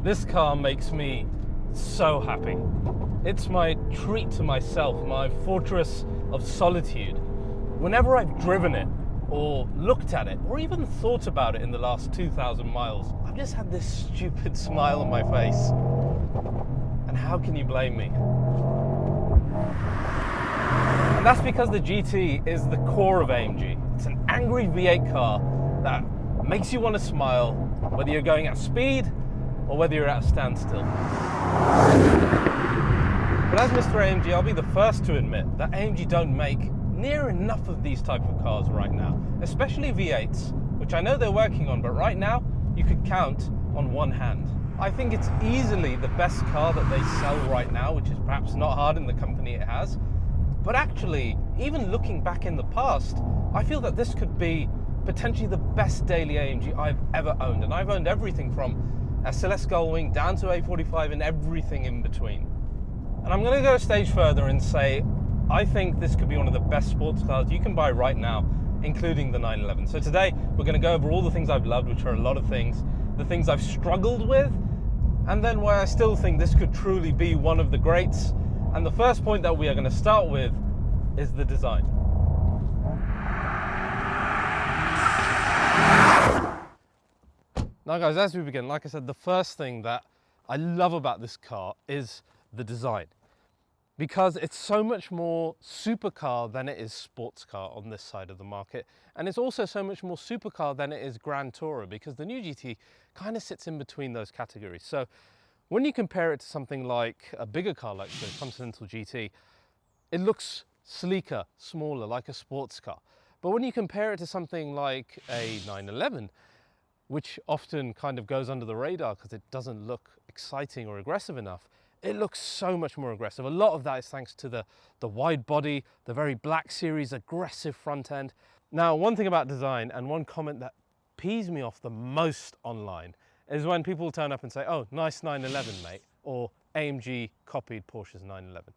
This car makes me so happy. It's my treat to myself, my fortress of solitude. Whenever I've driven it, or looked at it, or even thought about it in the last 2,000 miles, I've just had this stupid smile on my face. And how can you blame me? And that's because the GT is the core of AMG. It's an angry V8 car that makes you want to smile, whether you're going at speed or whether you're at a standstill. But as Mr. AMG, I'll be the first to admit that AMG don't make near enough of these type of cars right now, especially V8s, which I know they're working on, but right now you could count on one hand. I think it's easily the best car that they sell right now, which is perhaps not hard in the company it has. But actually, even looking back in the past, I feel that this could be potentially the best daily AMG I've ever owned. And I've owned everything from SLS Gullwing down to A45 and everything in between. And I'm going to go a stage further and say, I think this could be one of the best sports cars you can buy right now, including the 911. So today, we're going to go over all the things I've loved, which are a lot of things, the things I've struggled with, and then why I still think this could truly be one of the greats. And the first point that we are going to start with is the design. Now guys, as we begin, like I said, the first thing that I love about this car is the design, because it's so much more supercar than it is sports car on this side of the market. And it's also so much more supercar than it is Grand Tourer, because the new GT kind of sits in between those categories. So when you compare it to something like a bigger car like the Continental GT, it looks sleeker, smaller, like a sports car. But when you compare it to something like a 911, which often kind of goes under the radar because it doesn't look exciting or aggressive enough, it looks so much more aggressive. A lot of that is thanks to the wide body, the very Black Series aggressive front end. Now, one thing about design, and one comment that pees me off the most online, is when people turn up and say, oh, nice 911, mate, or AMG copied Porsche's 911.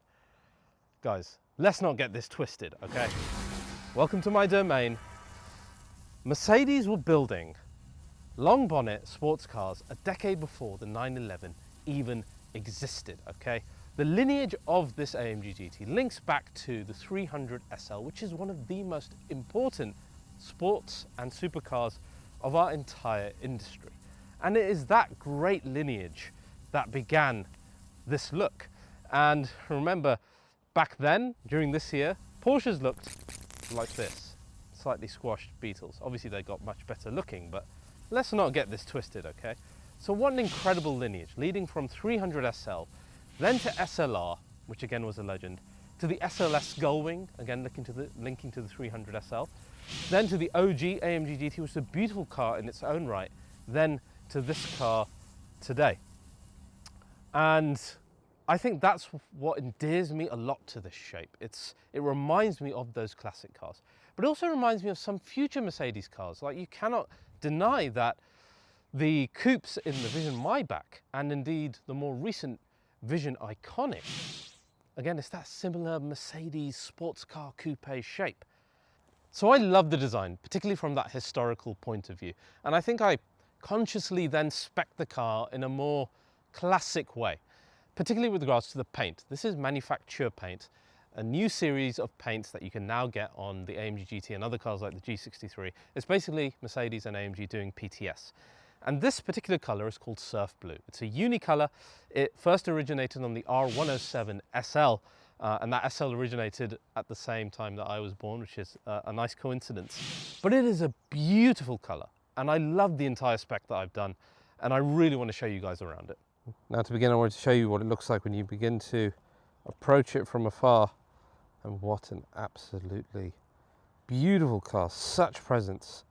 Guys, let's not get this twisted, okay? Welcome to my domain. Mercedes were building long bonnet sports cars a decade before the 911 even existed, okay? The lineage of this AMG GT links back to the 300 SL, which is one of the most important sports and supercars of our entire industry. And it is that great lineage that began this look. And remember, back then, during this year, Porsches looked like this, slightly squashed Beetles. Obviously they got much better looking, but let's not get this twisted, okay? So what an incredible lineage, leading from 300 SL, then to SLR, which again was a legend, to the SLS Gullwing, again linking to the 300 SL, then to the OG AMG GT, which is a beautiful car in its own right, then to this car today. And I think that's what endears me a lot to this shape. It reminds me of those classic cars, but it also reminds me of some future Mercedes cars. Like, you cannot deny that the coupes in the Vision Maybach, and indeed the more recent Vision Iconic, again, it's that similar Mercedes sports car coupe shape. So I love the design, particularly from that historical point of view. And I think I consciously then spec the car in a more classic way, particularly with regards to the paint. This is manufacture paint, a new series of paints that you can now get on the AMG GT and other cars like the G63. It's basically Mercedes and AMG doing PTS. And this particular color is called Surf Blue. It's a unicolor. It first originated on the R107 SL, and that SL originated at the same time that I was born, which is a nice coincidence. But it is a beautiful color, and I love the entire spec that I've done, and I really want to show you guys around it. Now, to begin, I wanted to show you what it looks like when you begin to approach it from afar. And what an absolutely beautiful car. Such presence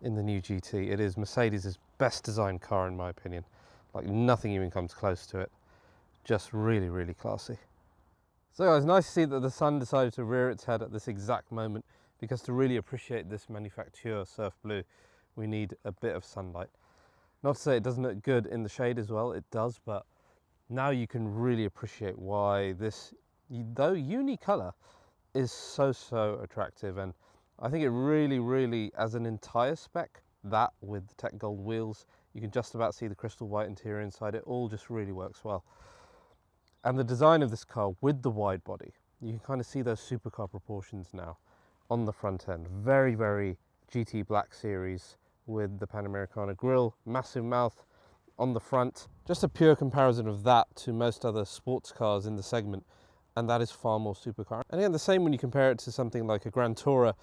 in the new GT. It is Mercedes' best designed car in my opinion. Like, nothing even comes close to it. Just really, really classy. So guys, nice to see that the sun decided to rear its head at this exact moment, because to really appreciate this manufacture Surf Blue, we need a bit of sunlight. Not to say it doesn't look good in the shade as well, it does, but now you can really appreciate why this, though uni color, is so attractive. And I think it really, as an entire spec, that with the tech gold wheels You can just about see the crystal white interior inside. It all just really works well. And the design of this car with the wide body, you can kind of see those supercar proportions now on the front end. Very, very GT Black Series with the Panamericana grille, massive mouth on the front. Just a pure comparison of that to most other sports cars in the segment, and that is far more supercar. And again, the same when you compare it to something like a Grand Tourer.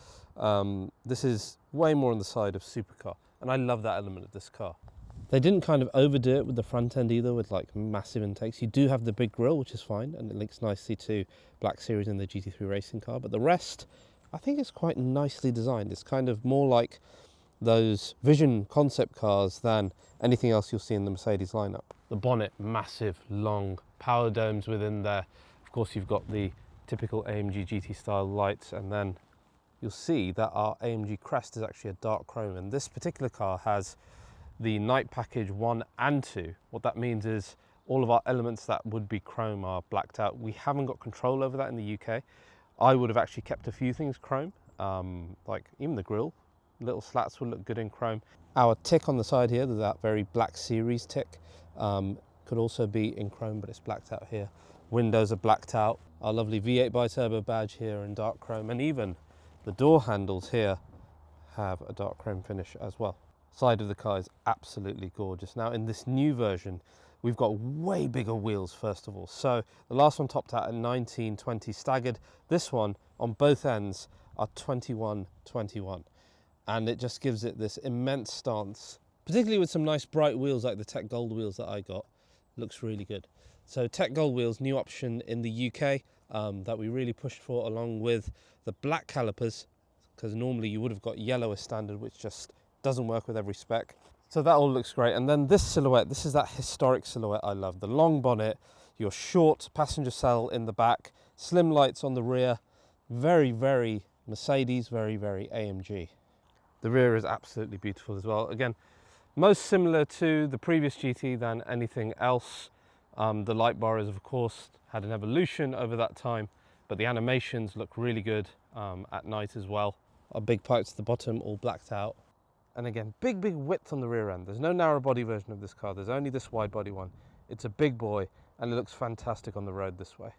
This is way more on the side of supercar, and I love that element of this car. They didn't kind of overdo it with the front end either, with like massive intakes. You do have the big grille, which is fine, and it links nicely to Black Series in the GT3 racing car, but the rest, I think it's quite nicely designed. It's kind of more like those Vision concept cars than anything else you'll see in the Mercedes lineup. The bonnet, massive, long, power domes within there. Of course, you've got the typical AMG GT style lights, and then you'll see that our AMG crest is actually a dark chrome, and this particular car has the night package 1 and 2. What that means is all of our elements that would be chrome are blacked out. We haven't got control over that in the UK. I would have actually kept a few things chrome, like even the grille. Little slats will look good in chrome. Our tick on the side here, that very Black Series tick, could also be in chrome, but it's blacked out here. Windows are blacked out. Our lovely V8 biturbo badge here in dark chrome, and even the door handles here have a dark chrome finish as well. Side of the car is absolutely gorgeous. Now in this new version, we've got way bigger wheels first of all. So the last one topped out at 19/20 staggered. This one on both ends are 21/21. And it just gives it this immense stance, particularly with some nice bright wheels like the Tech Gold wheels that I got. Looks really good. So Tech Gold wheels, new option in the UK that we really pushed for, along with the black calipers, because normally you would have got yellow as standard, which just doesn't work with every spec. So that all looks great. And then this silhouette, this is that historic silhouette I love. The long bonnet, your short passenger cell in the back, slim lights on the rear. Very, very Mercedes, very, very AMG. The rear is absolutely beautiful as well. Again, most similar to the previous GT than anything else. The light bar has of course had an evolution over that time, but the animations look really good at night as well. Our big pipes at the bottom all blacked out. And again, big width on the rear end. There's no narrow body version of this car. There's only this wide body one. It's a big boy and it looks fantastic on the road this way.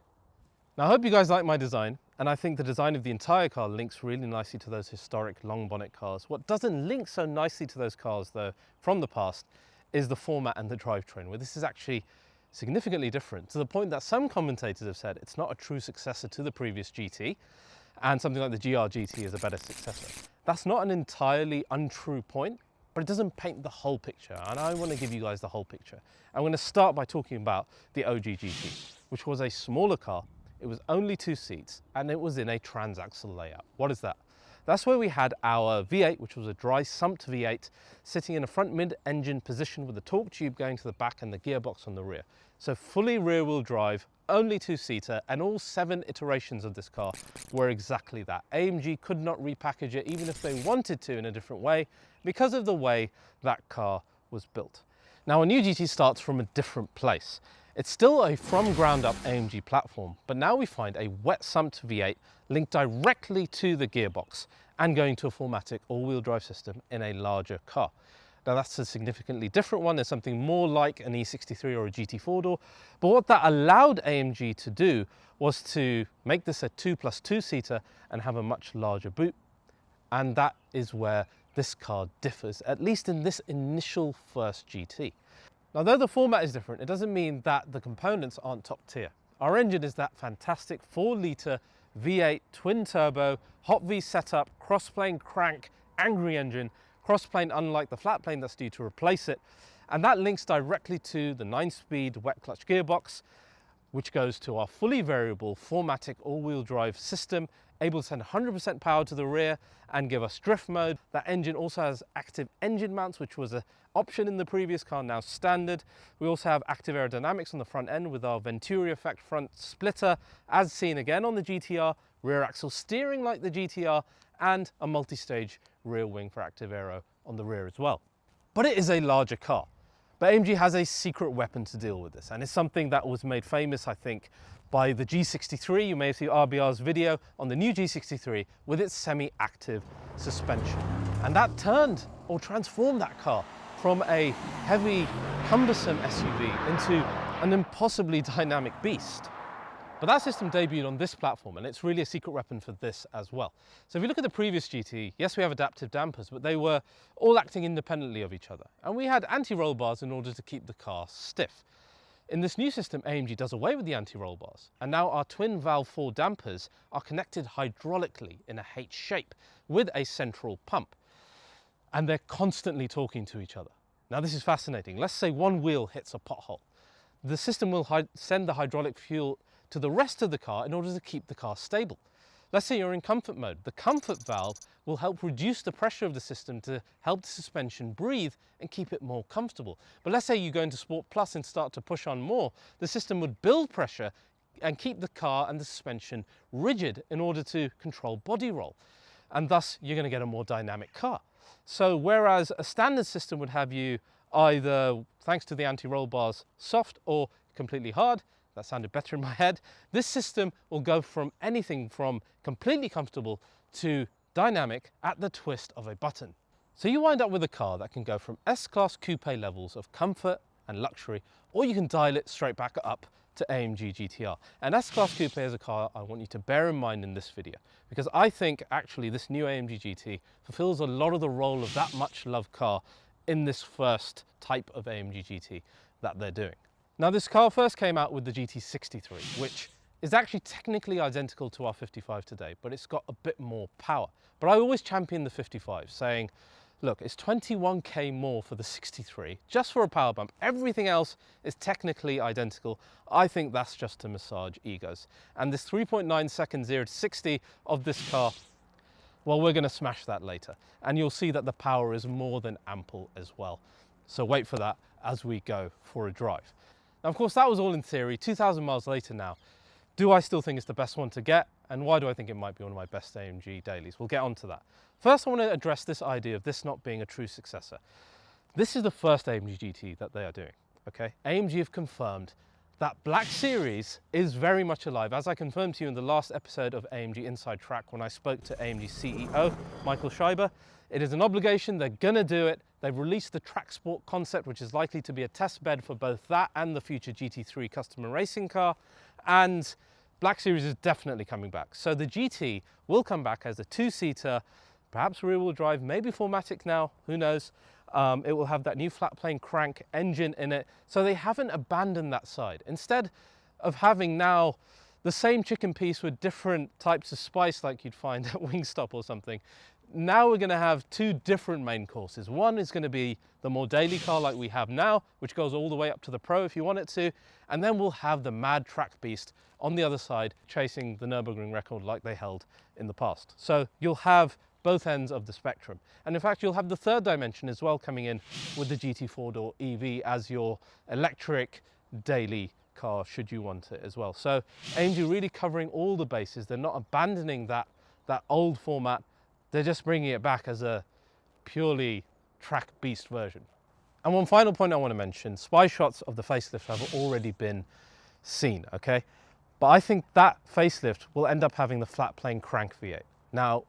Now I hope you guys like my design, and I think the design of the entire car links really nicely to those historic long bonnet cars. What doesn't link so nicely to those cars though from the past is the format and the drivetrain, where this is actually significantly different, to the point that some commentators have said it's not a true successor to the previous GT, and something like the GR GT is a better successor. That's not an entirely untrue point, but it doesn't paint the whole picture, and I want to give you guys the whole picture. I'm going to start by talking about the OG GT, which was a smaller car. It was only 2 seats, and it was in a transaxle layout. What is that? That's where we had our V8, which was a dry sumped V8, sitting in a front mid-engine position with the torque tube going to the back and the gearbox on the rear. So fully rear-wheel drive, only 2-seater, and all 7 iterations of this car were exactly that. AMG could not repackage it, even if they wanted to, in a different way, because of the way that car was built. Now, a new GT starts from a different place. It's still a from ground up AMG platform, but now we find a wet sumped V8 linked directly to the gearbox and going to a 4MATIC all-wheel drive system in a larger car. Now that's a significantly different one. There's something more like an E63 or a GT4 door, but what that allowed AMG to do was to make this a 2+2 seater and have a much larger boot. And that is where this car differs, at least in this initial first GT. Now, though the format is different, it doesn't mean that the components aren't top tier. Our engine is that fantastic 4-litre V8 twin turbo, hot V setup, cross-plane crank, angry engine, cross-plane unlike the flat plane that's due to replace it. And that links directly to the 9-speed wet clutch gearbox, which goes to our fully variable 4MATIC all-wheel drive system, able to send 100% power to the rear and give us drift mode. That engine also has active engine mounts, which was an option in the previous car, now standard. We also have active aerodynamics on the front end with our Venturi effect front splitter, as seen again on the GTR, rear axle steering like the GTR, and a multi-stage rear wing for active aero on the rear as well. But it is a larger car. But AMG has a secret weapon to deal with this, and it's something that was made famous, I think, by the G63. You may have seen RBR's video on the new G63 with its semi-active suspension. And that turned or transformed that car from a heavy, cumbersome SUV into an impossibly dynamic beast. But that system debuted on this platform, and it's really a secret weapon for this as well. So if you look at the previous GT, yes, we have adaptive dampers, but they were all acting independently of each other. And we had anti-roll bars in order to keep the car stiff. In this new system, AMG does away with the anti-roll bars, and now our twin valve 4 dampers are connected hydraulically in a H shape with a central pump. And they're constantly talking to each other. Now this is fascinating. Let's say one wheel hits a pothole. The system will send the hydraulic fuel to the rest of the car in order to keep the car stable. Let's say you're in comfort mode. The comfort valve will help reduce the pressure of the system to help the suspension breathe and keep it more comfortable. But let's say you go into Sport Plus and start to push on more, the system would build pressure and keep the car and the suspension rigid in order to control body roll. And thus you're going to get a more dynamic car. So whereas a standard system would have you either, thanks to the anti-roll bars, soft or completely hard, that sounded better in my head, this system will go from anything from completely comfortable to dynamic at the twist of a button. So you wind up with a car that can go from S-Class Coupe levels of comfort and luxury, or you can dial it straight back up to AMG GTR. And S-Class Coupe is a car I want you to bear in mind in this video, because I think actually this new AMG GT fulfills a lot of the role of that much loved car in this first type of AMG GT that they're doing. Now this car first came out with the GT63, which is actually technically identical to our 55 today, but it's got a bit more power. But I always champion the 55, saying, look, it's 21k more for the 63, just for a power bump. Everything else is technically identical. I think that's just to massage egos. And this 3.9 second 0 to 60 of this car, well, we're going to smash that later. And you'll see that the power is more than ample as well. So wait for that as we go for a drive. Now, of course, that was all in theory. 2,000 miles later now, do I still think it's the best one to get? And why do I think it might be one of my best AMG dailies? We'll get onto that. First, I want to address this idea of this not being a true successor. This is the first AMG GT that they are doing, okay? AMG have confirmed that Black Series is very much alive, as I confirmed to you in the last episode of AMG Inside Track when I spoke to AMG CEO, Michael Schreiber. It is an obligation, they're gonna do it. They've released the Track Sport concept, which is likely to be a test bed for both that and the future GT3 custom racing car. And Black Series is definitely coming back. So the GT will come back as a two-seater, perhaps rear-wheel drive, maybe 4MATIC now, who knows. It will have that new flat plane crank engine in it. So they haven't abandoned that side. Instead of having now the same chicken piece with different types of spice like you'd find at Wingstop or something, now we're going to have two different main courses. One is going to be the more daily car like we have now, which goes all the way up to the Pro if you want it to. And then we'll have the mad track beast on the other side, chasing the Nürburgring record like they held in the past. So you'll have both ends of the spectrum. And in fact, you'll have the third dimension as well coming in with the GT 4-door EV as your electric daily car, should you want it as well. So AMG really covering all the bases. They're not abandoning that old format. They're just bringing it back as a purely track beast version. And one final point I want to mention, spy shots of the facelift have already been seen, okay? But I think that facelift will end up having the flat plane crank V8. Now,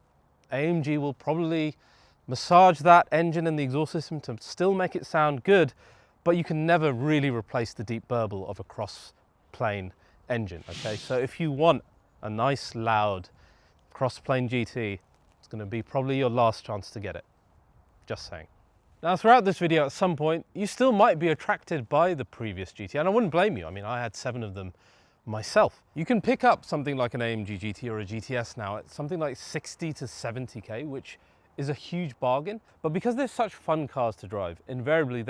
AMG will probably massage that engine and the exhaust system to still make it sound good, but you can never really replace the deep burble of a cross-plane engine, okay? So if you want a nice, loud cross-plane GT, it's going to be probably your last chance to get it. Just saying. Now, throughout this video, at some point, you still might be attracted by the previous GT, and I wouldn't blame you. I mean, I had 7 of them myself. You can pick up something like an AMG GT or a GTS now at something like 60 to 70k, which is a huge bargain. But because they're such fun cars to drive, invariably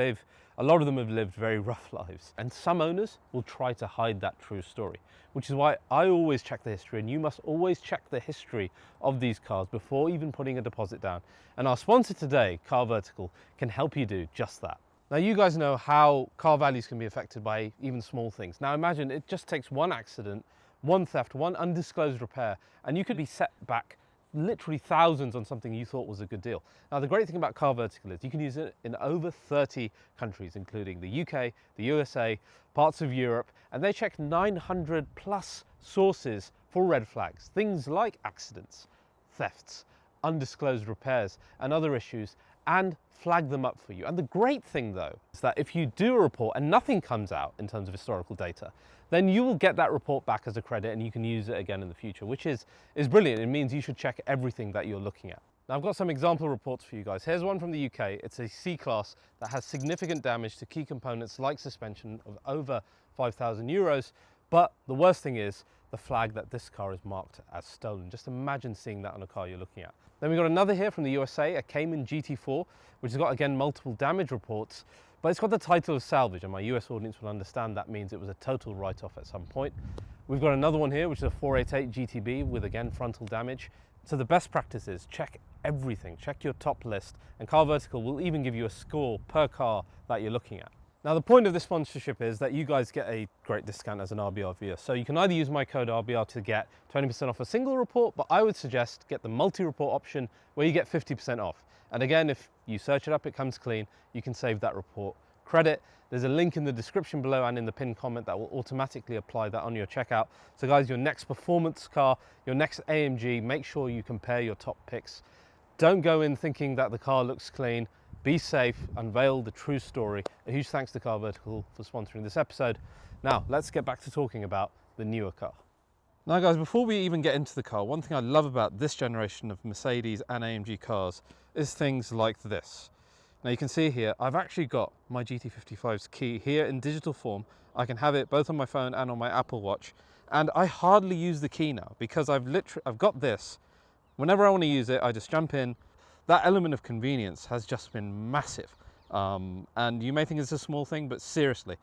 a lot of them have lived very rough lives. And some owners will try to hide that true story, which is why I always check the history, and you must always check the history of these cars before even putting a deposit down. And our sponsor today, Car Vertical, can help you do just that. Now, you guys know how car values can be affected by even small things. Now, imagine it just takes one accident, one theft, one undisclosed repair, and you could be set back literally thousands on something you thought was a good deal. Now, the great thing about Car Vertical is you can use it in over 30 countries, including the UK, the USA, parts of Europe, and they check 900 plus sources for red flags, things like accidents, thefts, undisclosed repairs, and other issues. and flag them up for you. And the great thing though is that if you do a report and nothing comes out in terms of historical data, then you will get that report back as a credit and you can use it again in the future, which is brilliant. It means you should check everything that you're looking at. Now I've got some example reports for you guys. Here's one from the UK. It's a C-Class that has significant damage to key components like suspension of over 5,000 euros. But the worst thing is the flag that this car is marked as stolen. Just imagine seeing that on a car you're looking at. Then we've got another here from the USA, a Cayman GT4, which has got, again, multiple damage reports, but it's got the title of salvage, and my US audience will understand that means it was a total write-off at some point. We've got another one here, which is a 488 GTB with, again, frontal damage. So the best practice is check everything, check your top list, and Car Vertical will even give you a score per car that you're looking at. Now the point of this sponsorship is that you guys get a great discount as an RBR viewer. So you can either use my code RBR to get 20% off a single report, but I would suggest get the multi-report option where you get 50% off. And again, if you search it up, it comes clean, you can save that report credit. There's a link in the description below and in the pinned comment that will automatically apply that on your checkout. So guys, your next performance car, your next AMG, make sure you compare your top picks. Don't go in thinking that the car looks clean. Be safe, unveil the true story. A huge thanks to Car Vertical for sponsoring this episode. Now, let's get back to talking about the newer car. Now guys, before we even get into the car, one thing I love about this generation of Mercedes and AMG cars is things like this. Now you can see here, I've actually got my GT55's key here in digital form. I can have it both on my phone and on my Apple Watch. And I hardly use the key now because I've got this. Whenever I want to use it, I just jump in. That element of convenience has just been massive. And you may think it's a small thing, but seriously,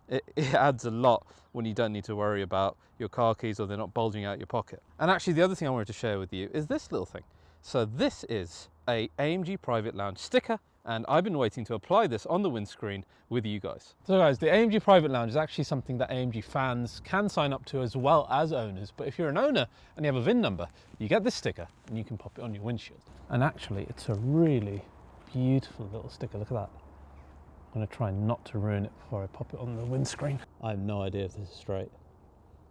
it adds a lot when you don't need to worry about your car keys or they're not bulging out your pocket. And actually the other thing I wanted to share with you is this little thing. So this is a AMG Private Lounge sticker, and I've been waiting to apply this on the windscreen with you guys. So guys, the AMG Private Lounge is actually something that AMG fans can sign up to as well as owners. But if you're an owner and you have a VIN number, you get this sticker and you can pop it on your windshield. And actually, it's a really beautiful little sticker. Look at that. I'm gonna try not to ruin it before I pop it on the windscreen. I have no idea if this is straight.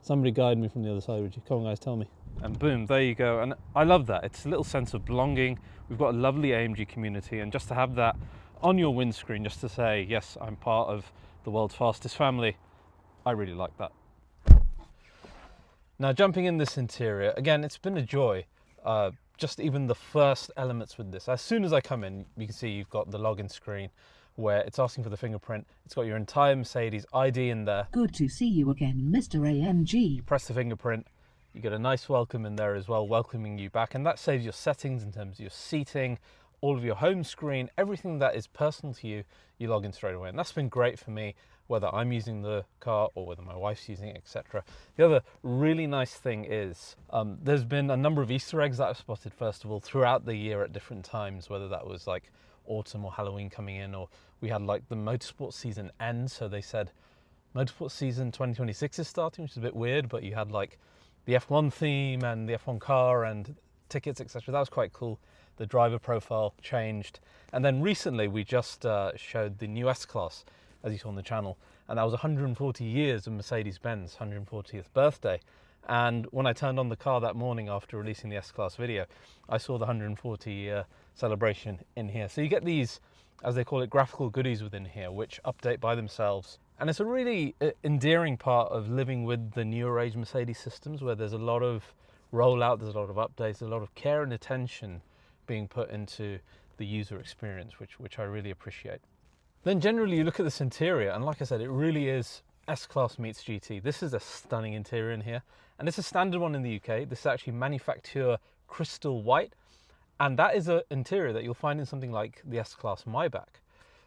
Somebody guide me from the other side, would you? Come on guys, tell me. And boom, there you go. And I love that. It's a little sense of belonging. We've got a lovely AMG community, and just to have that on your windscreen, just to say, yes, I'm part of the world's fastest family, I really like that. Now jumping in this interior, again, it's been a joy. Just even the first elements with this. As soon as I come in, you can see you've got the login screen where it's asking for the fingerprint. It's got your entire Mercedes ID in there. Good to see you again, Mr. AMG. You press the fingerprint, you get a nice welcome in there as well, welcoming you back, and that saves your settings in terms of your seating, all of your home screen, everything that is personal to you, you log in straight away. And that's been great for me, whether I'm using the car or whether my wife's using it, etc. The other really nice thing is there's been a number of Easter eggs that I've spotted, first of all, throughout the year at different times, whether that was like autumn or Halloween coming in, or we had like the motorsport season end. So they said motorsport season 2026 is starting, which is a bit weird, but you had like the F1 theme and the F1 car and tickets, etc. That was quite cool. The driver profile changed. And then recently we just showed the new S-Class, as you saw on the channel, and that was 140 years of Mercedes-Benz, 140th birthday. And when I turned on the car that morning after releasing the S-Class video, I saw the 140-year celebration in here. So you get these, as they call it, graphical goodies within here, which update by themselves. And it's a really endearing part of living with the newer age Mercedes systems, where there's a lot of rollout, there's a lot of updates, a lot of care and attention being put into the user experience, which I really appreciate. Then generally you look at this interior, and like I said, it really is S-Class meets GT. This is a stunning interior in here, and it's a standard one in the UK. This is actually manufacture crystal white, and that is an interior that you'll find in something like the S-Class Maybach.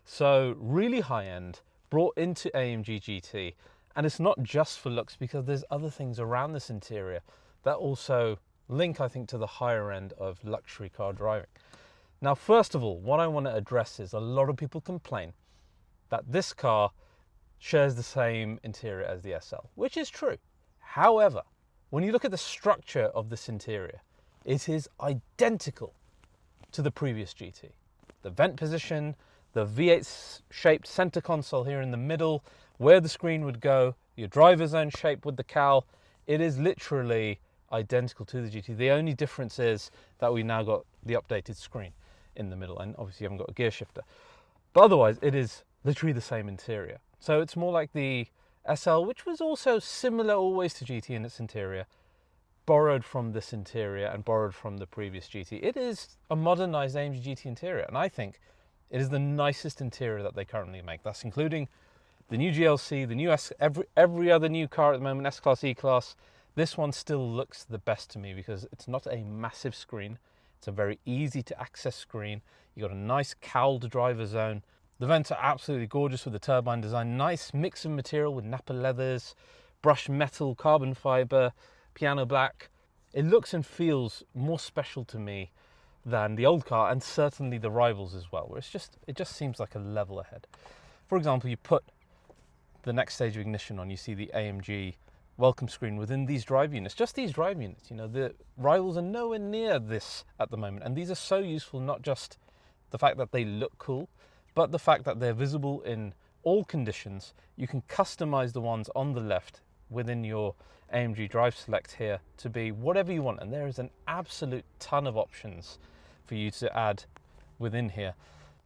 So really high-end, brought into AMG GT, and it's not just for looks, because there's other things around this interior that also link, I think, to the higher end of luxury car driving. Now, first of all, what I want to address is a lot of people complain that this car shares the same interior as the SL, which is true. However, when you look at the structure of this interior, it is identical to the previous GT. The vent position, the V8 shaped center console here in the middle, where the screen would go, your driver zone shape with the cowl, it is literally identical to the GT. The only difference is that we now got the updated screen. in the middle, and obviously you haven't got a gear shifter. But otherwise, it is literally the same interior. So it's more like the SL, which was also similar always to GT in its interior, borrowed from this interior and borrowed from the previous GT. It is a modernized AMG GT interior, and I think it is the nicest interior that they currently make. That's including the new GLC, the new every other new car at the moment, S-Class, E-Class. This one still looks the best to me because it's not a massive screen. It's a very easy to access screen. You've got a nice cowled driver zone. The vents are absolutely gorgeous with the turbine design. Nice mix of material with Napa leathers, brushed metal, carbon fiber, piano black. It looks and feels more special to me than the old car, and certainly the rivals as well, where it just seems like a level ahead. For example, you put the next stage of ignition on, you see the AMG welcome screen within these drive units, just these drive units. You know, the rivals are nowhere near this at the moment, and these are so useful, not just the fact that they look cool, but the fact that they're visible in all conditions. You can customize the ones on the left within your AMG Drive Select here to be whatever you want, and there is an absolute ton of options for you to add within here.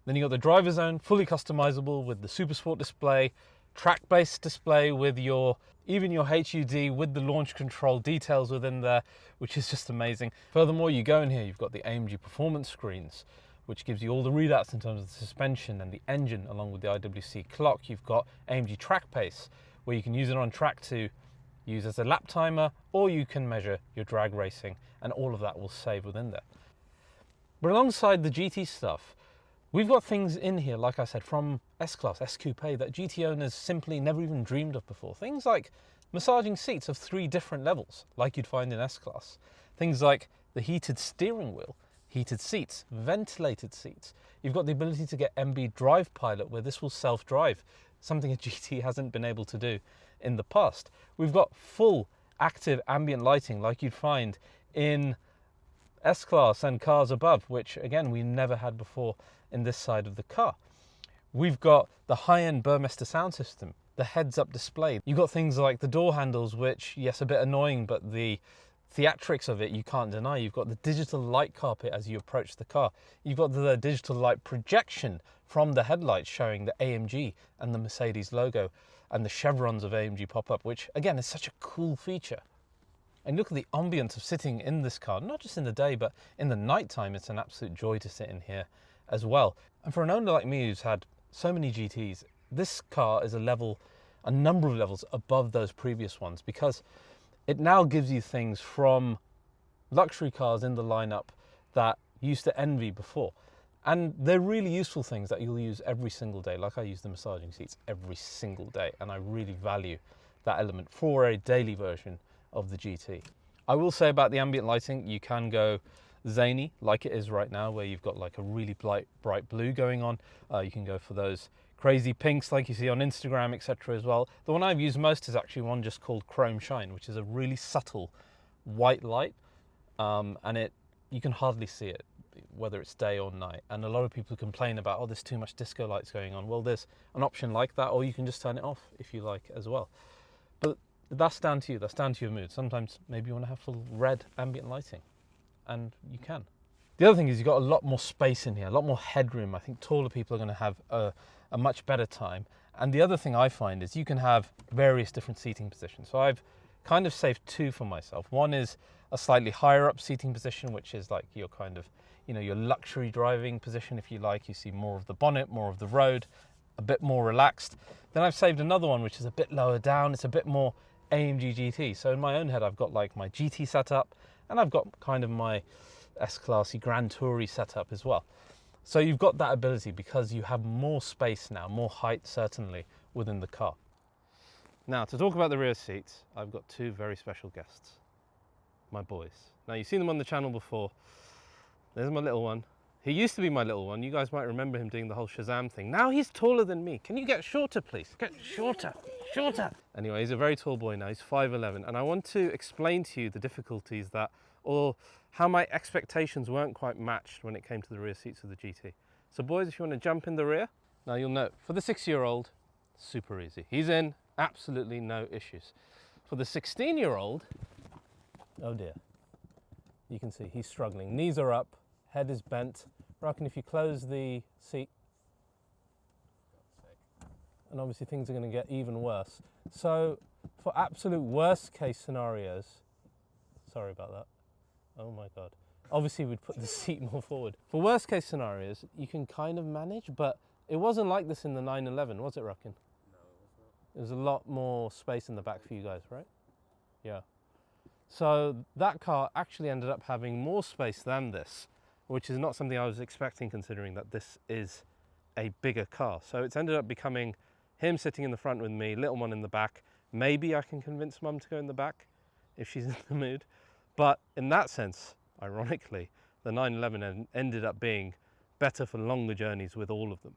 Then you got the driver zone, fully customizable with the Super Sport display, track-based display with even your HUD with the launch control details within there, which is just amazing. Furthermore, you go in here, you've got the AMG performance screens, which gives you all the readouts in terms of the suspension and the engine, along with the IWC clock. You've got AMG Track Pace, where you can use it on track to use as a lap timer, or you can measure your drag racing, and all of that will save within there. But alongside the GT stuff, we've got things in here, like I said, from S-Class, S-Coupe, that GT owners simply never even dreamed of before. Things like massaging seats of 3 different levels, like you'd find in S-Class. Things like the heated steering wheel, heated seats, ventilated seats. You've got the ability to get MB Drive Pilot, where this will self-drive, something a GT hasn't been able to do in the past. We've got full active ambient lighting, like you'd find in S-Class and cars above, which again, we never had before in this side of the car. We've got the high-end Burmester sound system, the heads-up display. You've got things like the door handles, which, yes, a bit annoying, but the theatrics of it you can't deny. You've got the digital light carpet as you approach the car. You've got the digital light projection from the headlights showing the AMG and the Mercedes logo, and the chevrons of AMG pop up, which again is such a cool feature. And look at the ambience of sitting in this car, not just in the day, but in the nighttime. It's an absolute joy to sit in here as well. And for an owner like me who's had so many GTs, this car is a number of levels above those previous ones, because it now gives you things from luxury cars in the lineup that you used to envy before. And they're really useful things that you'll use every single day. Like I use the massaging seats every single day, and I really value that element for a daily version of the GT. I will say about the ambient lighting, you can go zany like it is right now, where you've got like a really bright blue going on. You can go for those crazy pinks like you see on Instagram, etc. as well. The one I've used most is actually one just called Chrome Shine, which is a really subtle white light, and you can hardly see it, whether it's day or night. And a lot of people complain about, oh, there's too much disco lights going on. Well, there's an option like that, or you can just turn it off if you like as well. But that's down to you, that's down to your mood. Sometimes maybe you want to have full red ambient lighting, and you can. The other thing is you've got a lot more space in here, a lot more headroom. I think taller people are going to have a much better time. And the other thing I find is you can have various different seating positions. So I've kind of saved 2 for myself. One is a slightly higher up seating position, which is like your kind of, your luxury driving position, if you like. You see more of the bonnet, more of the road, a bit more relaxed. Then I've saved another one, which is a bit lower down. It's a bit more AMG GT. So in my own head, I've got like my GT setup, and I've got kind of my S-Classy Grand Toury setup as well. So you've got that ability because you have more space now, more height certainly within the car. Now, to talk about the rear seats, I've got 2 very special guests, my boys. Now, you've seen them on the channel before. There's my little one. He used to be my little one. You guys might remember him doing the whole Shazam thing. Now he's taller than me. Can you get shorter, please? Get shorter, shorter. Anyway, he's a very tall boy now. He's 5'11", and I want to explain to you the difficulties or how my expectations weren't quite matched when it came to the rear seats of the GT. So boys, if you want to jump in the rear. Now you'll note, for the 6-year-old, super easy. He's in, absolutely no issues. For the 16-year-old, oh dear. You can see he's struggling. Knees are up, head is bent, Reckon if you close the seat, and obviously things are going to get even worse. So for absolute worst case scenarios, sorry about that. Oh my God. Obviously we'd put the seat more forward. For worst case scenarios, you can kind of manage, but it wasn't like this in the 911, was it, Reckon? No, it was not. There was a lot more space in the back for you guys, right? Yeah. So that car actually ended up having more space than this, which is not something I was expecting considering that this is a bigger car. So it's ended up becoming him sitting in the front with me, little one in the back. Maybe I can convince Mum to go in the back if she's in the mood. But in that sense, ironically, the 911 ended up being better for longer journeys with all of them.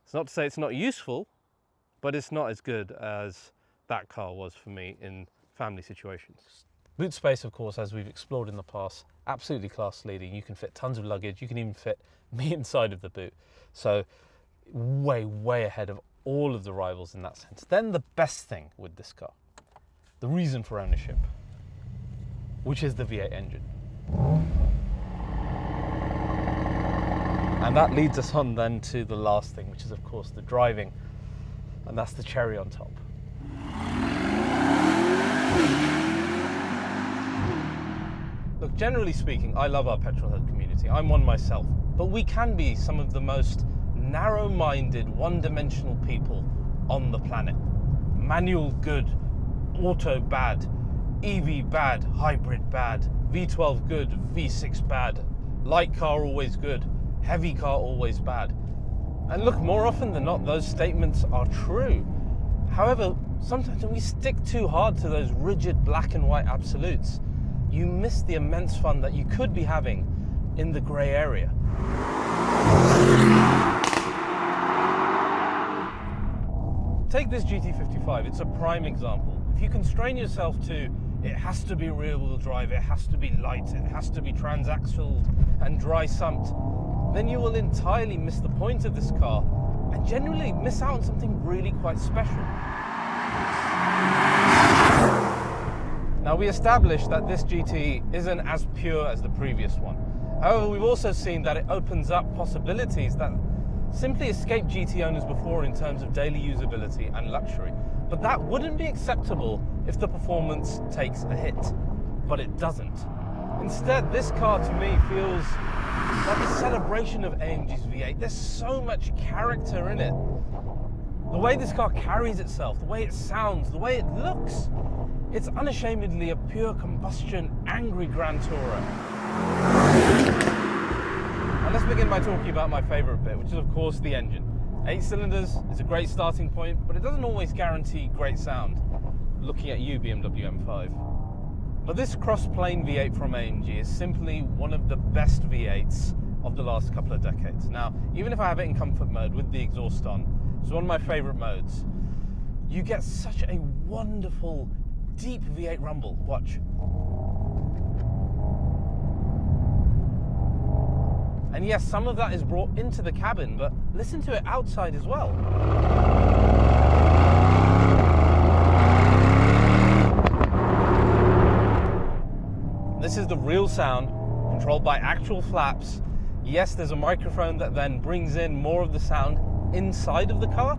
It's not to say it's not useful, but it's not as good as that car was for me in family situations. Boot space, of course, as we've explored in the past, absolutely class leading. You can fit tons of luggage. You can even fit me inside of the boot. So way, way ahead of all of the rivals in that sense. Then the best thing with this car, the reason for ownership, which is the V8 engine. And that leads us on then to the last thing, which is of course the driving, and that's the cherry on top. Look, generally speaking, I love our petrolhead community. I'm one myself, but we can be some of the most narrow-minded, one-dimensional people on the planet. Manual good, auto bad, EV bad, hybrid bad, V12 good, V6 bad, light car always good, heavy car always bad. And look, more often than not, those statements are true. However, sometimes when we stick too hard to those rigid black and white absolutes, you miss the immense fun that you could be having in the grey area. Take this GT55, it's a prime example. If you constrain yourself to, it has to be rear-wheel drive, it has to be light, it has to be transaxled and dry sumped, then you will entirely miss the point of this car and generally miss out on something really quite special. Now, we established that this GT isn't as pure as the previous one. However, we've also seen that it opens up possibilities that simply escaped GT owners before in terms of daily usability and luxury. But that wouldn't be acceptable if the performance takes a hit, but it doesn't. Instead, this car to me feels like a celebration of AMG's V8. There's so much character in it. The way this car carries itself, the way it sounds, the way it looks, it's unashamedly a pure combustion, angry Grand Tourer. And let's begin by talking about my favorite bit, which is of course the engine. 8 cylinders is a great starting point, but it doesn't always guarantee great sound. Looking at you, BMW M5. But this cross-plane V8 from AMG is simply one of the best V8s of the last couple of decades. Now, even if I have it in comfort mode with the exhaust on, it's one of my favorite modes, you get such a wonderful, deep V8 rumble. Watch. And yes, some of that is brought into the cabin, but listen to it outside as well. This is the real sound, controlled by actual flaps. Yes, there's a microphone that then brings in more of the sound inside of the car,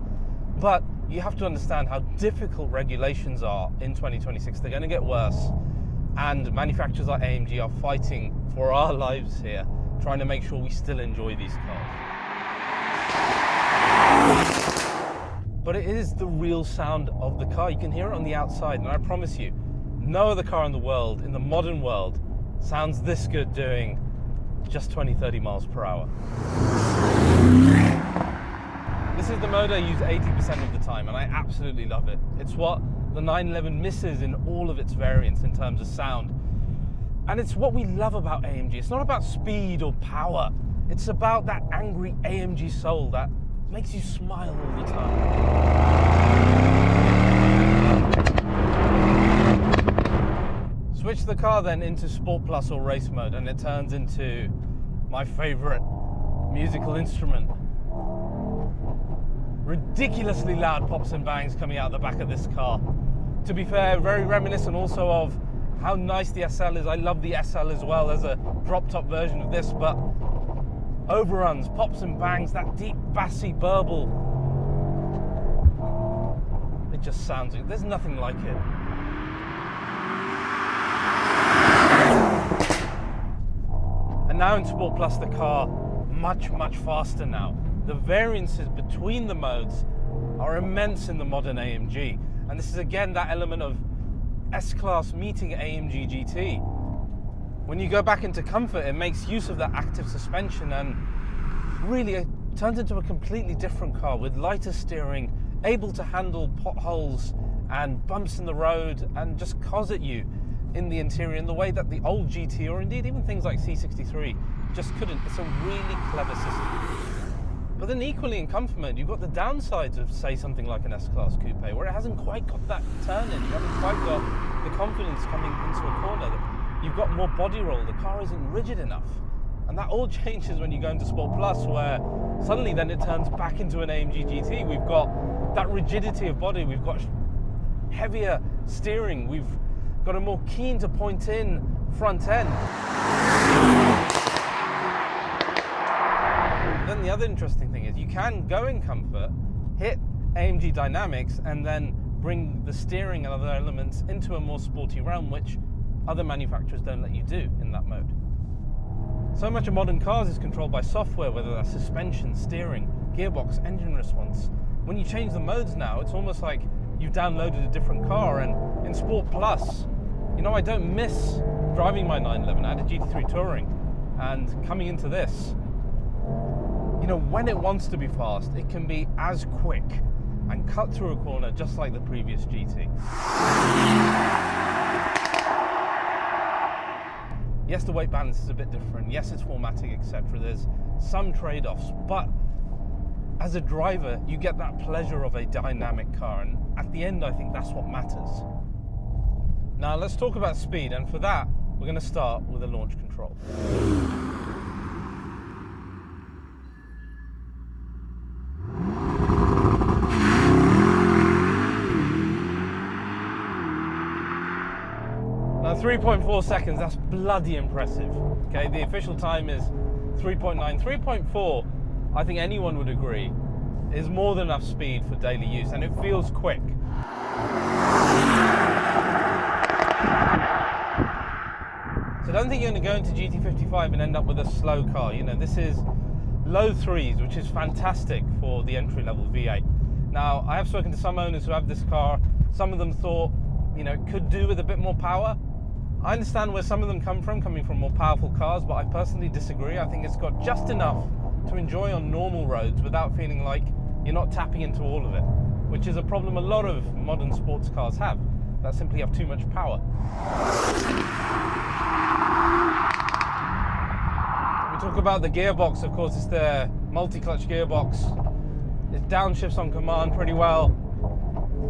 but you have to understand how difficult regulations are in 2026. They're going to get worse, and manufacturers like AMG are fighting for our lives here, trying to make sure we still enjoy these cars. But it is the real sound of the car. You can hear it on the outside, and I promise you, no other car in the world, in the modern world, sounds this good doing just 20-30 miles per hour. This is the mode I use 80% of the time, and I absolutely love it. It's what the 911 misses in all of its variants in terms of sound. And it's what we love about AMG. It's not about speed or power. It's about that angry AMG soul that makes you smile all the time. Switch the car then into Sport Plus or Race mode, and it turns into my favorite musical instrument. Ridiculously loud pops and bangs coming out the back of this car. To be fair, very reminiscent also of how nice the SL is. I love the SL as well as a drop-top version of this, but overruns, pops and bangs, that deep bassy burble. It just sounds, there's nothing like it. And now in Sport Plus, the car much faster now. The variances between the modes are immense in the modern AMG. And this is again that element of S-Class meeting AMG GT. When you go back into comfort, it makes use of that active suspension and really it turns into a completely different car with lighter steering, able to handle potholes and bumps in the road and just cos at you in the interior in the way that the old GT or indeed even things like C63 just couldn't. It's a really clever system. But then equally in comfort mode, you've got the downsides of, say, something like an S-Class Coupe, where it hasn't quite got that turn in. You haven't quite got the confidence coming into a corner. You've got more body roll. The car isn't rigid enough. And that all changes when you go into Sport Plus, where suddenly then it turns back into an AMG GT. We've got that rigidity of body. We've got heavier steering. We've got a more keen to point in front end. Then the other interesting thing is you can go in comfort, hit AMG dynamics, and then bring the steering and other elements into a more sporty realm, which other manufacturers don't let you do in that mode. So much of modern cars is controlled by software, whether that's suspension, steering, gearbox, engine response. When you change the modes now, it's almost like you've downloaded a different car. And in Sport Plus, you know, I don't miss driving my 911. I had a GT3 Touring, and coming into this, you know, when it wants to be fast, it can be as quick and cut through a corner just like the previous GT. Yes, the weight balance is a bit different. Yes, it's 4MATIC, etc. There's some trade-offs, but as a driver, you get that pleasure of a dynamic car, and at the end, I think that's what matters. Now, let's talk about speed, and for that, we're going to start with a launch control. Now 3.4 seconds, that's bloody impressive. Okay, the official time is 3.9. 3.4, I think anyone would agree, is more than enough speed for daily use, and it feels quick. So I don't think you're going to go into GT55 and end up with a slow car. You know, this is low threes, which is fantastic for the entry-level V8. Now, I have spoken to some owners who have this car. Some of them thought, you know, it could do with a bit more power. I understand where some of them come from, coming from more powerful cars, but I personally disagree. I think it's got just enough to enjoy on normal roads without feeling like you're not tapping into all of it, which is a problem a lot of modern sports cars have, that simply have too much power. We talk about the gearbox, of course, it's the multi-clutch gearbox. It downshifts on command pretty well.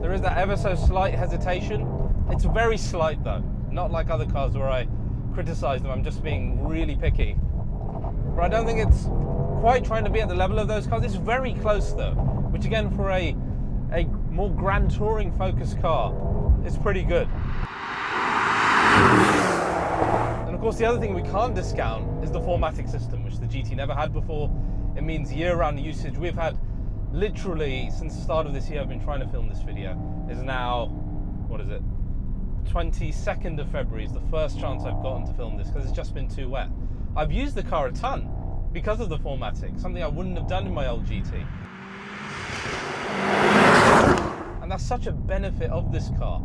There is that ever so slight hesitation. It's very slight though, not like other cars where I criticize them. I'm just being really picky. But I don't think it's quite trying to be at the level of those cars. It's very close though, which again for a more grand touring focused car is pretty good. And of course the other thing we can't discount is the 4MATIC system, which the GT never had before. It means year-round usage. We've had literally since the start of this year, I've been trying to film this video. Is now, what is it? 22nd of February is the first chance I've gotten to film this because it's just been too wet. I've used the car a ton because of the 4MATIC, something I wouldn't have done in my old GT. And that's such a benefit of this car.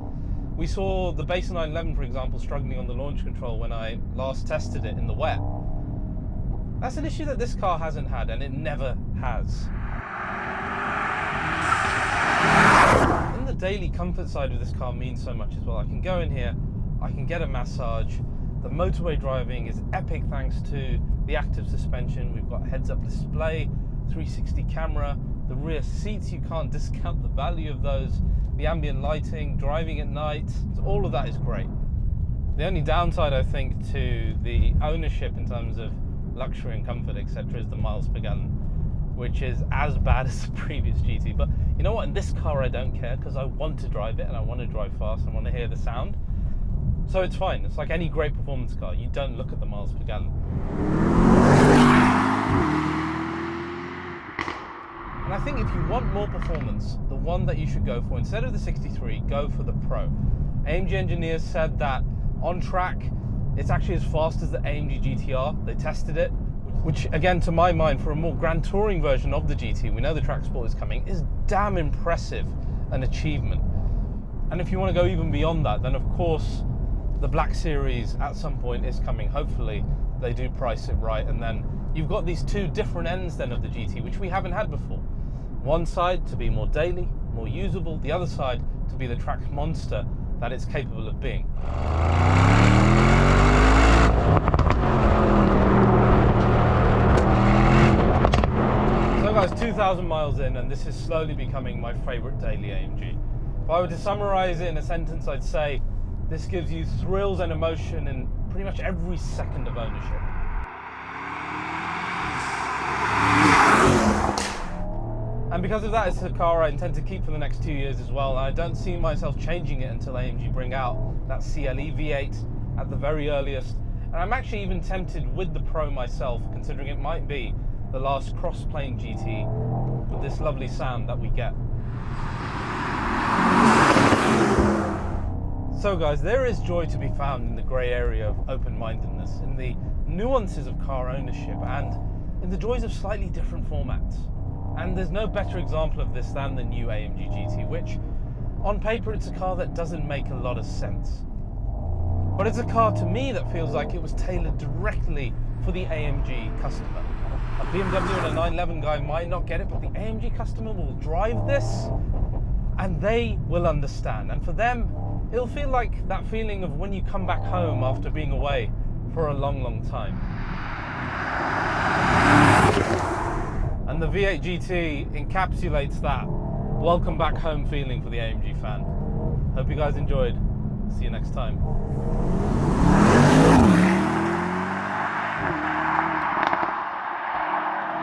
We saw the base 911, for example, struggling on the launch control when I last tested it in the wet. That's an issue that this car hasn't had, and it never has. And the daily comfort side of this car means so much as well. I can go in here, I can get a massage. The motorway driving is epic thanks to the active suspension. We've got heads-up display, 360 camera, the rear seats, you can't discount the value of those, the ambient lighting, driving at night, so all of that is great. The only downside, I think, to the ownership in terms of luxury and comfort, etc., is the miles per gallon, which is as bad as the previous GT. But you know what, in this car I don't care, because I want to drive it and I want to drive fast, I want to hear the sound. So it's fine. It's like any great performance car. You don't look at the miles per gallon. think if you want more performance, the one that you should go for, instead of the 63, go for the Pro. AMG engineers said that on track, it's actually as fast as the AMG GTR. They tested it, which again, to my mind, for a more grand touring version of the GT, we know the track sport is coming, is damn impressive an achievement. And if you want to go even beyond that, then of course, the Black Series at some point is coming. Hopefully they do price it right, and then you've got these two different ends then of the GT, which we haven't had before. One side to be more daily, more usable, the other side to be the track monster that it's capable of being. So guys, 2,000 miles in, and this is slowly becoming my favorite daily AMG. If I were to summarize it in a sentence, I'd say this gives you thrills and emotion in pretty much every second of ownership. And because of that, it's a car I intend to keep for the next 2 years as well. And I don't see myself changing it until AMG bring out that CLE V8 at the very earliest. And I'm actually even tempted with the Pro myself, considering it might be the last cross-plane GT with this lovely sound that we get. So guys, there is joy to be found in the grey area of open-mindedness, in the nuances of car ownership, and in the joys of slightly different formats. And there's no better example of this than the new AMG GT, which on paper it's a car that doesn't make a lot of sense. But it's a car to me that feels like it was tailored directly for the AMG customer. A BMW and a 911 guy might not get it, but the AMG customer will drive this and they will understand. And for them, it'll feel like that feeling of when you come back home after being away for a long, long time. And the V8 GT encapsulates that welcome back home feeling for the AMG fan. Hope you guys enjoyed. See you next time.